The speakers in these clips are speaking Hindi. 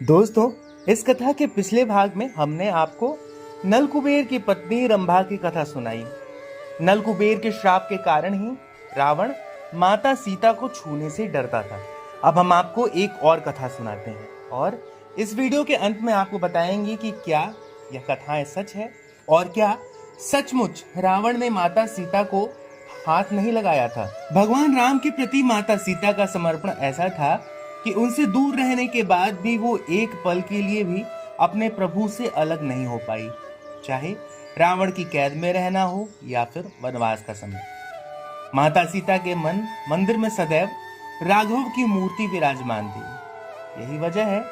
दोस्तों, इस कथा के पिछले भाग में हमने आपको नलकुबेर की पत्नी रंभा की कथा सुनाई। नलकुबेर के श्राप के कारण ही रावण माता सीता को छूने से डरता था। अब हम आपको एक और कथा सुनाते हैं और इस वीडियो के अंत में आपको बताएंगे कि क्या यह कथाएं सच है और क्या सचमुच रावण ने माता सीता को हाथ नहीं लगाया था। भगवान राम के प्रति माता सीता का समर्पण ऐसा था कि उनसे दूर रहने के बाद भी वो एक पल के लिए भी अपने प्रभु से अलग नहीं हो पाई, चाहे रावण की कैद में रहना हो या फिर वनवास का समय। माता सीता के मंदिर में सदैव राघव की मूर्ति विराजमान थी। यही वजह है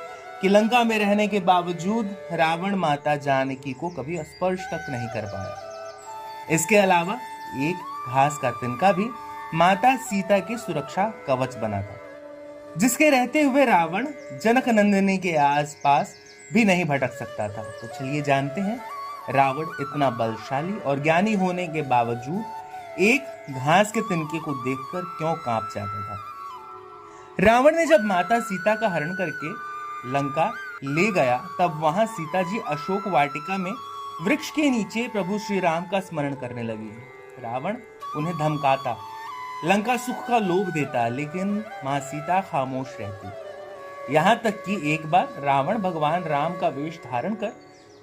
कि लंका में रहने के बावजूद रावण माता जानकी को कभी स्पर्श तक नहीं कर पाया। इसके अलावा एक घास का तिनका भी माता सीता की सुरक्षा कवच बना था, जिसके रहते हुए रावण जनक नंदिनी के आसपास भी नहीं भटक सकता था। तो चलिए जानते हैं, रावण इतना बलशाली और ज्ञानी होने के बावजूद एक घास के तिनके को देखकर क्यों कांप जाता था। रावण ने जब माता सीता का हरण करके लंका ले गया, तब वहां सीता जी अशोक वाटिका में वृक्ष के नीचे प्रभु श्री राम का स्मरण करने लगी। रावण उन्हें धमकाता, लंका सुख का लोभ देता, लेकिन मां सीता खामोश रहती। यहां तक कि एक बार रावण भगवान राम का वेश धारण कर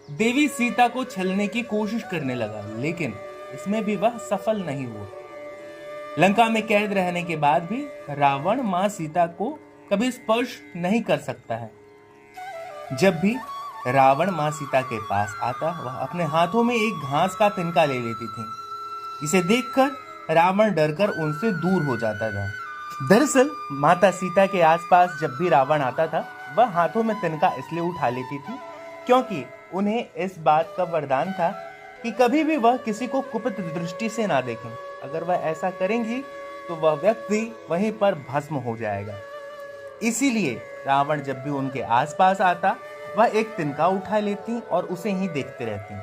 देवी सीता को छलने की कोशिश करने लगा, लेकिन इसमें भी वह सफल नहीं हुआ। लंका में कैद रहने के बाद भी रावण मां सीता को कभी स्पर्श नहीं कर सकता है। जब भी रावण मां सीता के पास आता, वह अपने हाथों में एक घास का तिनका ले लेती थी। इसे देखकर रावण डरकर उनसे दूर हो जाता था। दरअसल माता सीता के आसपास जब भी रावण आता था, वह हाथों में तिनका इसलिए उठा लेती थी क्योंकि उन्हें इस बात का वरदान था कि कभी भी वह किसी को कुपित दृष्टि से ना देखें। अगर वह ऐसा करेंगी तो वह व्यक्ति वहीं पर भस्म हो जाएगा। इसीलिए रावण जब भी उनके आसपास आता, वह एक तिनका उठा लेती और उसे ही देखते रहती।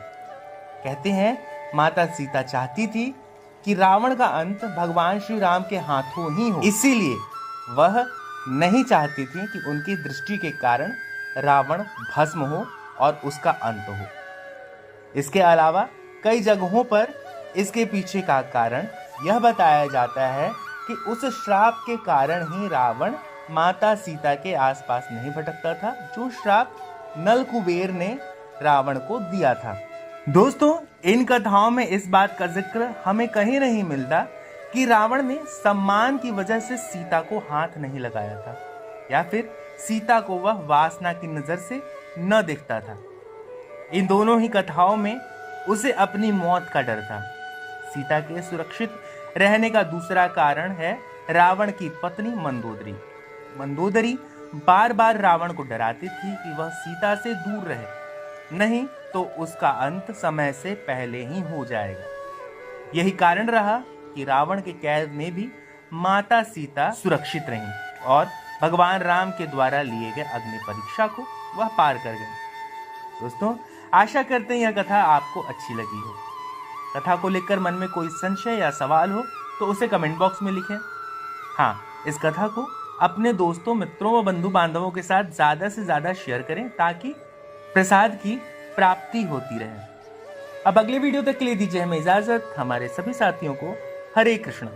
कहते हैं माता सीता चाहती थी कि रावण का अंत भगवान श्री राम के हाथों ही हो, इसीलिए वह नहीं चाहती थी कि उनकी दृष्टि के कारण रावण भस्म हो और उसका अंत हो। इसके अलावा कई जगहों पर इसके पीछे का कारण यह बताया जाता है कि उस श्राप के कारण ही रावण माता सीता के आसपास नहीं भटकता था, जो श्राप नलकुबेर ने रावण को दिया था। दोस्तों, इन कथाओं में इस बात का जिक्र हमें कहीं नहीं मिलता कि रावण ने सम्मान की वजह से सीता को हाथ नहीं लगाया था या फिर सीता को वह वासना की नजर से न देखता था। इन दोनों ही कथाओं में उसे अपनी मौत का डर था। सीता के सुरक्षित रहने का दूसरा कारण है रावण की पत्नी मंदोदरी। मंदोदरी बार बार रावण को डराती थी कि वह सीता से दूर रहे, नहीं तो उसका अंत समय से पहले ही हो जाएगा। यही कारण रहा कि रावण के कैद में भी माता सीता सुरक्षित रहीं और भगवान राम के द्वारा लिए गए अग्नि परीक्षा को वह पार कर गए। दोस्तों, आशा करते हैं यह कथा आपको अच्छी लगी हो। कथा को लेकर मन में कोई संशय या सवाल हो तो उसे कमेंट बॉक्स में लिखें। हाँ, इस कथा को अपने दोस्तों, मित्रों व बंधु बांधवों के साथ ज्यादा से ज्यादा शेयर करें ताकि प्रसाद की प्राप्ति होती रहे। अब अगले वीडियो तक के लिए दीजिए हमें इजाजत। हमारे सभी साथियों को हरे कृष्ण।